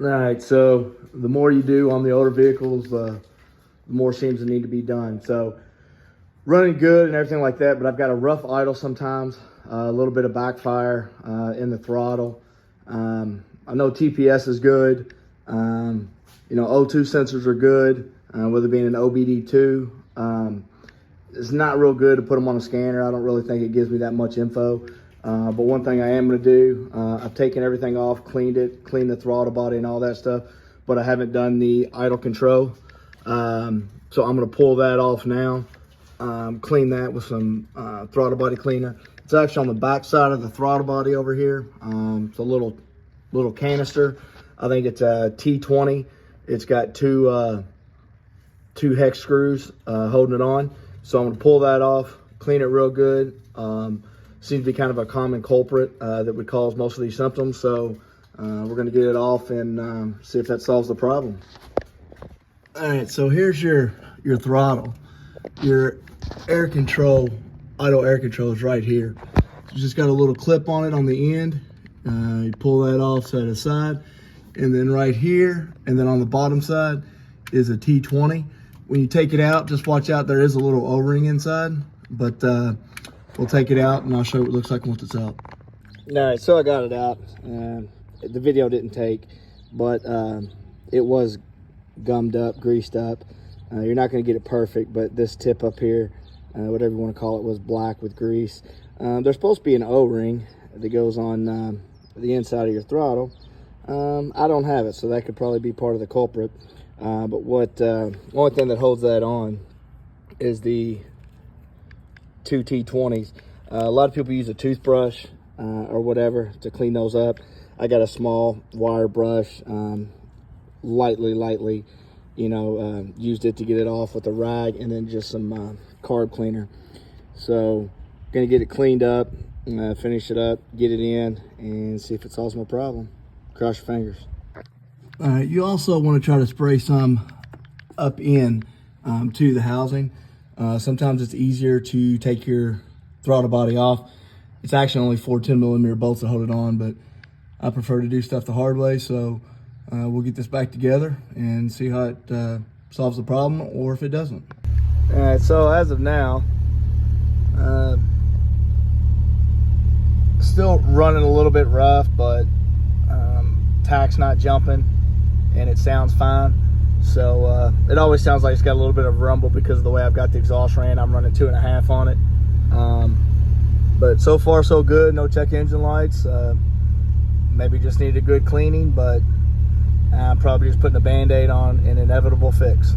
All right, so the more you do on the older vehicles, the more seems to need to be done. So running good and everything like that, but I've got a rough idle sometimes, a little bit of backfire in the throttle. I know TPS is good. O2 sensors are good, whether being an OBD2. It's not real good to put them on a scanner. I don't really think it gives me that much info. But one thing I am going to do, I've taken everything off, cleaned the throttle body and all that stuff, but I haven't done the idle control. So I'm going to pull that off now, clean that with some throttle body cleaner. It's actually on the back side of the throttle body over here. It's a little canister. I think it's a T20. It's got two hex screws holding it on. So I'm going to pull that off, clean it real good. Seems to be kind of a common culprit that would cause most of these symptoms. So we're going to get it off and see if that solves the problem. All right, so here's your throttle. Your air control, idle air control is right here. You just got a little clip on it on the end. You pull that off side to side. And then right here, and then on the bottom side is a T20. When you take it out, just watch out, there is a little O-ring inside, but we'll take it out and I'll show you what it looks like once it's out. All right, so I got it out. The video didn't take, but it was gummed up, greased up. You're not gonna get it perfect, but this tip up here, whatever you wanna call it, was black with grease. There's supposed to be an O-ring that goes on the inside of your throttle. I don't have it, so that could probably be part of the culprit. But what only thing that holds that on is the two T20s. A lot of people use a toothbrush or whatever to clean those up. I got a small wire brush, lightly, used it to get it off with a rag, and then just some carb cleaner. So gonna get it cleaned up, finish it up, get it in, and see if it solves my problem. Cross your fingers. All right, you also want to try to spray some up in to the housing. Sometimes it's easier to take your throttle body off. It's actually only 4 10mm bolts that hold it on, but I prefer to do stuff the hard way. So we'll get this back together and see how it solves the problem or if it doesn't. All right, so as of now, still running a little bit rough, but tack's not jumping and it sounds fine. So it always sounds like it's got a little bit of rumble because of the way I've got the exhaust ran. I'm running 2.5 on it, but so far so good. No check engine lights. Maybe just need a good cleaning, but I'm probably just putting a band-aid on an inevitable fix.